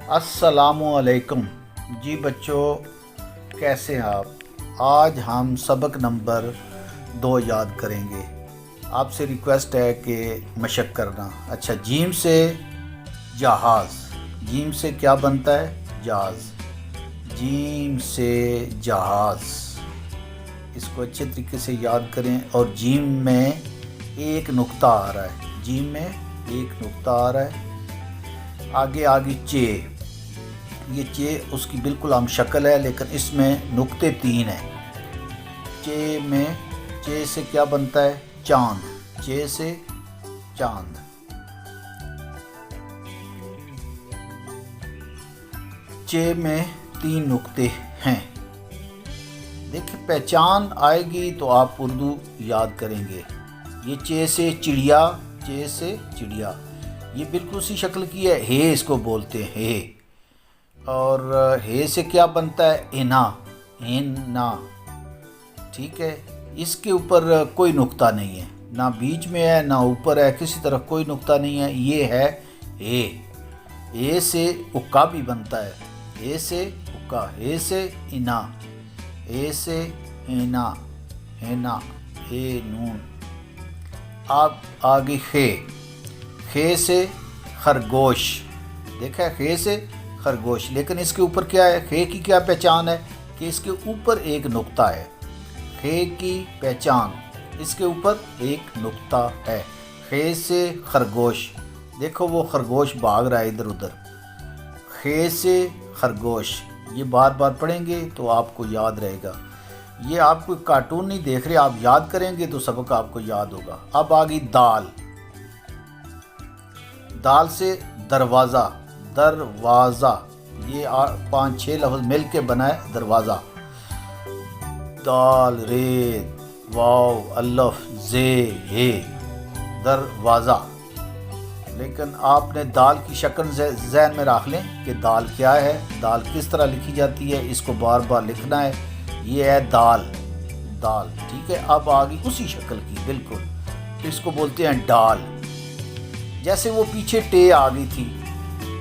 अस्सलामुअलैकुम। जी बच्चों, कैसे हैं आप। आज हम सबक नंबर 2 याद करेंगे। आपसे रिक्वेस्ट है कि मशक करना। अच्छा, जीम से जहाज़। जीम से क्या बनता है? जहाज़। जीम से जहाज़, इसको अच्छे तरीके से याद करें। और जीम में एक नुक्ता आ रहा है, जीम में एक नुक्ता आ रहा है। आगे चे, ये चे उसकी बिल्कुल आम शक्ल है, लेकिन इसमें नुक्ते 3 हैं। चे से क्या बनता है? चांद। चे से चांद। चे में 3 नुक्ते हैं। देखिए, पहचान आएगी तो आप उर्दू याद करेंगे। ये चे से चिड़िया, चे से चिड़िया, ये बिल्कुल उसी शक्ल की है। हे इसको बोलते हैं, हे। और हे से क्या बनता है? इना, इना। ठीक है, इसके ऊपर कोई नुक्ता नहीं है, ना बीच में है ना ऊपर है, किसी तरफ कोई नुक्ता नहीं है। ये है हे। ए से उक्का भी बनता है, ए से उक्का, ए से इना, ए से इना, हेना, ए नून। अब आगे खे। खे से खरगोश। देखा है, खे से खरगोश, लेकिन इसके ऊपर क्या है? खे की क्या पहचान है कि इसके ऊपर एक नुक्ता है। खे की पहचान, इसके ऊपर एक नुक्ता है। खे से खरगोश, देखो वो खरगोश भाग रहा है इधर उधर। खे से खरगोश, ये बार बार पढ़ेंगे तो आपको याद रहेगा। ये आप कोई कार्टून नहीं देख रहे, आप याद करेंगे तो सबक आपको याद होगा। अब आ गई दाल। दाल से दरवाज़ा, दरवाज़ा, ये 5-6 लफ्ज़ मिल के बना है दरवाज़ा। दाल, रे, वाव, अल्फ, जे, हे, दरवाज़ा। लेकिन आपने दाल की शक्ल ज़हन में रख लें कि दाल क्या है, दाल किस तरह लिखी जाती है, इसको बार बार लिखना है। ये है दाल, दाल। ठीक है, अब आ गई उसी शक्ल की बिल्कुल, तो इसको बोलते हैं डाल। जैसे वो पीछे टे आ गई थी,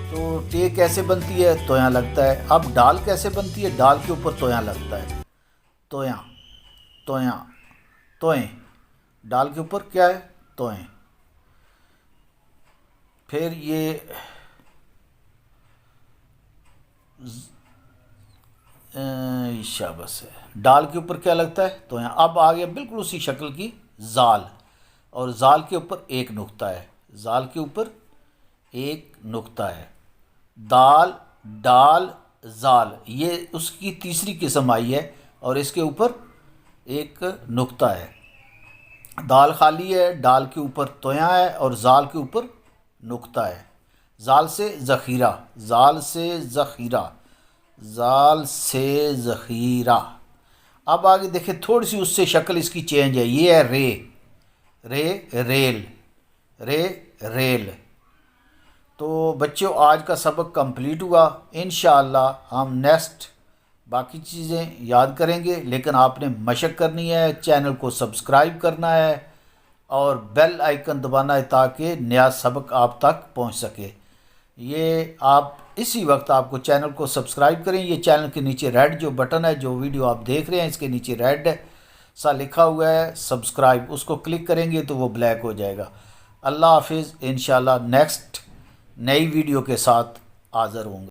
तो टे कैसे बनती है? तोया लगता है। अब डाल कैसे बनती है? डाल के ऊपर तोया लगता है, तोया, तोया, तोएं। डाल के ऊपर क्या है? तोएं। फिर ये शाबाश है, डाल के ऊपर क्या लगता है? तोया। अब आ गया बिल्कुल उसी शक्ल की जाल, और जाल के ऊपर एक नुक्ता है, जाल के ऊपर एक नुक्ता है। दाल, डाल, जाल, ये उसकी तीसरी किस्म आई है, और इसके ऊपर एक नुक्ता है। दाल खाली है, डाल के ऊपर तोया है, और जाल के ऊपर नुक्ता है। जाल से ज़ख़ीरा, जाल से ज़ख़ीरा, जाल से ज़ख़ीरा। अब आगे देखें, थोड़ी सी उससे शक्ल इसकी चेंज है। ये है रे, रे, रेल, रे, रेल। तो बच्चों, आज का सबक कंप्लीट हुआ। इंशाअल्लाह हम नेक्स्ट बाकी चीज़ें याद करेंगे, लेकिन आपने मशक करनी है, चैनल को सब्सक्राइब करना है और बेल आइकन दबाना है ताकि नया सबक आप तक पहुंच सके। ये आप इसी वक्त आपको चैनल को सब्सक्राइब करें। ये चैनल के नीचे रेड जो बटन है, जो वीडियो आप देख रहे हैं इसके नीचे रेड सा लिखा हुआ है सब्सक्राइब, उसको क्लिक करेंगे तो वो ब्लैक हो जाएगा। अल्लाह हाफिज़। इंशाअल्लाह नेक्स्ट नई वीडियो के साथ हाज़िर होंगे।